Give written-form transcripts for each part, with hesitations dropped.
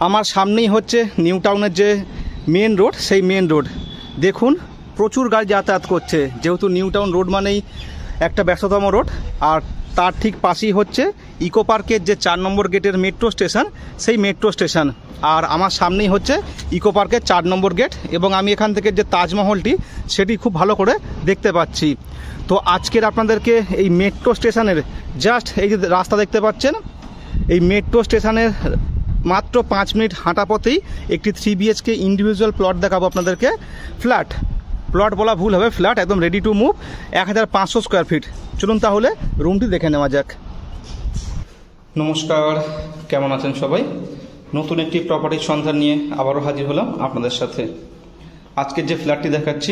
আমার সামনেই হচ্ছে নিউ টাউনের যে মেন রোড, সেই মেন রোড দেখুন প্রচুর গাড়ি যাতায়াত করছে, যেহেতু নিউ টাউন রোড মানেই একটা ব্যস্ততম রোড। আর তার ঠিক পাশেই হচ্ছে ইকো পার্কের যে 4 নম্বর গেটের মেট্রো স্টেশন, সেই মেট্রো স্টেশন। আর আমার সামনেই হচ্ছে ইকো পার্কের 4 নম্বর গেট, এবং আমি এখান থেকে যে তাজমহলটি সেটি খুব ভালো করে দেখতে পাচ্ছি। তো আজকের আপনাদেরকে এই মেট্রো স্টেশনের জাস্ট এই যে রাস্তা দেখতে পাচ্ছেন, এই মেট্রো স্টেশনের মাত্র 5 মিনিট হাঁটা পথেই একটি 3 BHK ইন্ডিভিজুয়াল প্লট দেখাবো আপনাদেরকে। ফ্ল্যাট, প্লট বলা ভুল হবে, ফ্ল্যাট একদম ready to move, 1500 square feet. চলুন তাহলে রুমটি দেখে নেওয়া যাক। নমস্কার, কেমন আছেন সবাই? নতুন একটি প্রপার্টির সন্ধান নিয়ে আবারও হাজির হলাম আপনাদের সাথে। আজকের যে ফ্ল্যাটটি দেখাচ্ছি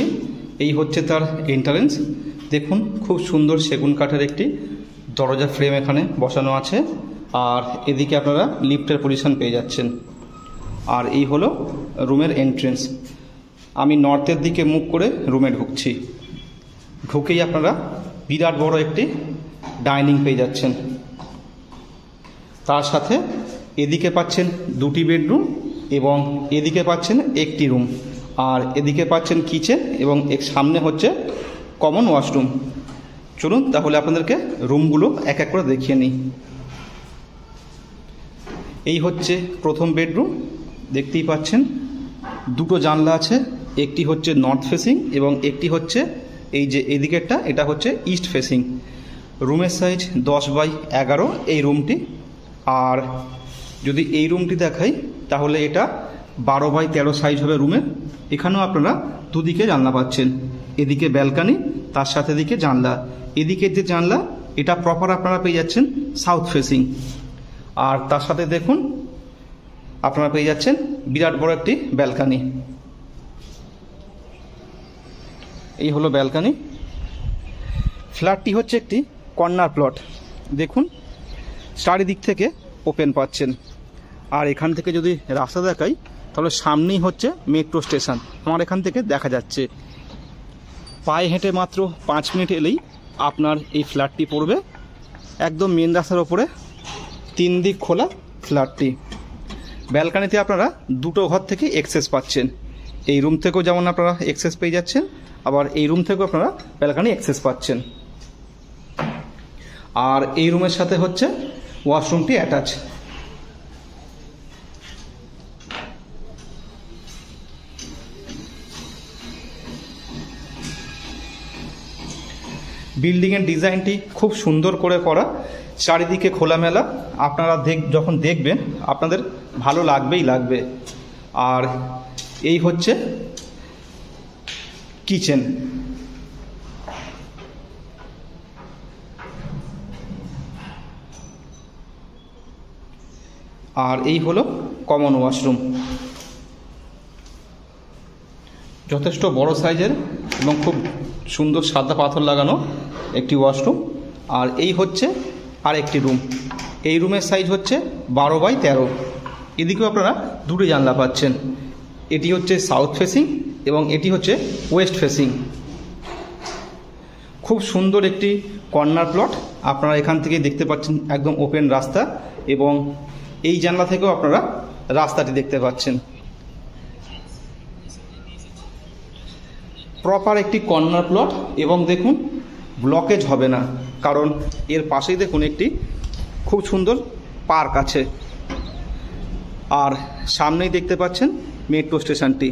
এই হচ্ছে তার এন্ট্রান্স। দেখুন খুব সুন্দর সেগুন কাঠের একটি দরজা ফ্রেম এখানে বসানো আছে, আর এদিকে আপনারা লিফটের পজিশন পেয়ে যাচ্ছেন। আর এই হলো রুমের এন্ট্রেন্স। আমি নর্থের দিকে মুখ করে রুমে ঢুকছি। ঢুকেই আপনারা বিরাট বড় একটি ডাইনিং পেয়ে যাচ্ছেন। তার সাথে এদিকে পাচ্ছেন 2টি বেডরুম এবং এদিকে পাচ্ছেন একটি রুম, আর এদিকে পাচ্ছেন কিচেন এবং এর সামনে হচ্ছে কমন ওয়াশরুম। চলুন তাহলে আপনাদেরকে রুমগুলো এক এক করে দেখিয়ে নিই। এই হচ্ছে প্রথম বেডরুম, দেখতেই পাচ্ছেন 2টো জানলা আছে, একটি হচ্ছে নর্থ ফেসিং এবং একটি হচ্ছে এই যে এদিকেরটা, এটা হচ্ছে ইস্ট ফেসিং। রুমের সাইজ 10x11 এই রুমটি। আর যদি এই রুমটি দেখাই তাহলে এটা 12x13 সাইজ হবে রুমের। এখানেও আপনারা দুদিকে জানলা পাচ্ছেন, এদিকে ব্যালকানি, তার সাথে এদিকে জানলা। এদিকের যে জানলা এটা প্রপার আপনারা পেয়ে যাচ্ছেন সাউথ ফেসিং। আর তার সাথে দেখুন আপনারা পেয়ে যাচ্ছেন বিরাট বড় একটি ব্যালকানি। এই হলো ব্যালকানি। ফ্ল্যাটটি হচ্ছে একটি কর্নার প্লট। দেখুন চারিদিক থেকে ওপেন পাচ্ছেন। আর এখান থেকে যদি রাস্তা দেখাই তাহলে সামনেই হচ্ছে মেট্রো স্টেশন, আমার এখান থেকে দেখা যাচ্ছে। পায়ে হেঁটে মাত্র 5 মিনিট এলেই আপনার এই ফ্ল্যাটটি পড়বে একদম মেন রাস্তার ওপরে, 3 দিক খোলা ফ্ল্যাটটি। ব্যালকানিতে আপনারা 2টো ঘর থেকে অ্যাক্সেস পাচ্ছেন। এই রুম থেকেও যেমন আপনারা অ্যাক্সেস পেয়ে যাচ্ছেন, আবার এই রুম থেকেও আপনারা ব্যালকানি অ্যাক্সেস পাচ্ছেন। আর এই রুমের সাথে হচ্ছে ওয়াশরুমটি অ্যাটাচ। বিল্ডিংয়ের ডিজাইনটি খুব সুন্দর করে করা, চারিদিকে খোলামেলা। আপনারা যখন দেখবেন আপনাদের ভালো লাগবেই লাগবে। আর এই হচ্ছে কিচেন। আর এই হলো কমন ওয়াশরুম, যথেষ্ট বড় সাইজের এবং খুব সুন্দর সাদা পাথর লাগানো একটি ওয়াশরুম। আর এই হচ্ছে আরেকটি রুম। এই রুমের সাইজ হচ্ছে 12x13। এদিকেও আপনারা 2টি জানলা পাচ্ছেন। এটি হচ্ছে সাউথ ফেসিং এবং এটি হচ্ছে ওয়েস্ট ফেসিং। খুব সুন্দর একটি কর্নার প্লট। আপনারা এখান থেকে দেখতে পাচ্ছেন একদম ওপেন রাস্তা, এবং এই জানলা থেকেও আপনারা রাস্তাটি দেখতে পাচ্ছেন। প্রপার একটি কর্নার প্লট, এবং দেখুন ব্লকেজ হবে না, কারণ এর পাশেই দেখুন একটি খুব সুন্দর পার্ক আছে। আর সামনেই দেখতে পাচ্ছেন মেট্রো স্টেশনটি,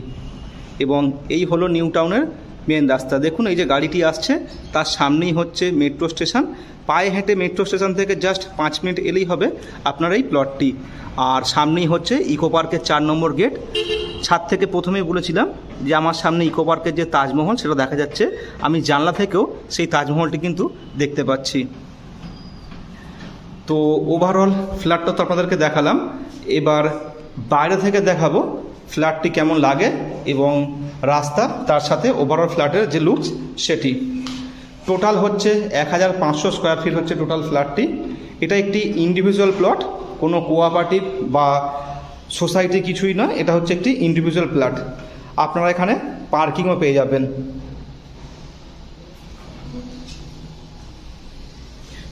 এবং এই হলো নিউ টাউনের মেন রাস্তা। দেখুন এই যে গাড়িটি আসছে তার সামনেই হচ্ছে মেট্রো স্টেশন। পায়ে হেঁটে মেট্রো স্টেশন থেকে জাস্ট 5 মিনিট এলেই হবে আপনার এই প্লটটি। আর সামনেই হচ্ছে ইকো পার্কের 4 নম্বর গেট। ছাদ থেকে প্রথমেই বলেছিলাম যে আমার সামনে ইকো পার্কের যে তাজমহল সেটা দেখা যাচ্ছে। আমি জানলা থেকেও সেই তাজমহলটি কিন্তু দেখতে পাচ্ছি। তো ওভারঅল ফ্ল্যাটটা তো আপনাদেরকে দেখালাম, এবার বাইরে থেকে দেখাবো ফ্ল্যাটটি কেমন লাগে এবং রাস্তা, তার সাথে ওভারঅল ফ্ল্যাটের যে লুকস সেটি। টোটাল হচ্ছে 1500 স্কোয়ার ফিট হচ্ছে টোটাল ফ্ল্যাটটি। এটা একটি ইন্ডিভিজুয়াল প্লট, কোনো কোঅপারেটিভ বা সোসাইটি কিছুই নয়, এটা হচ্ছে একটি ইন্ডিভিজুয়াল ফ্ল্যাট। আপনারা এখানে পার্কিংও পেয়ে যাবেন।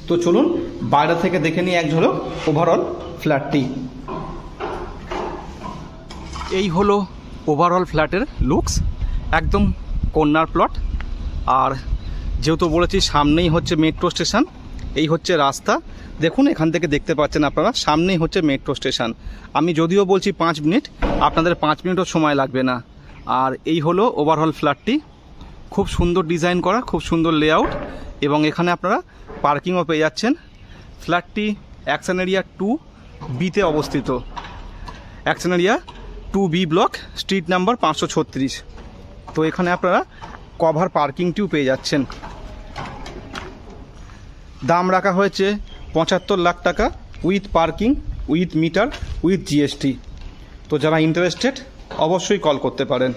তো চলুন বাইরে থেকে দেখে নিই এক ঝলক ওভারঅল ফ্ল্যাটটি। এই হলো ওভারঅল ফ্ল্যাটের লুকস, একদম কর্নার প্লট। আর যেহেতু বলেছি সামনেই হচ্ছে মেট্রো স্টেশন, এই হচ্ছে রাস্তা, দেখুন এখান থেকে দেখতে পাচ্ছেন আপনারা সামনেই হচ্ছে মেট্রো স্টেশন। আমি যদিও বলছি 5 মিনিট, আপনাদের 5 মিনিটও সময় লাগবে না। আর এই হলো ওভারঅল ফ্ল্যাটটি, খুব সুন্দর ডিজাইন করা, খুব সুন্দর লেআউট, এবং এখানে আপনারা পার্কিংও পেয়ে যাচ্ছেন। ফ্ল্যাটটি অ্যাকশন এরিয়া 2B-তে অবস্থিত, action area 2B block, street number 536। তো এখানে আপনারা কভার পার্কিংটিও পেয়ে যাচ্ছেন। দাম রাখা হয়েছে 75 লাখ টাকা, with parking, with meter, with GST। তো যারা ইন্টারেস্টেড অবশ্যই কল করতে পারেন।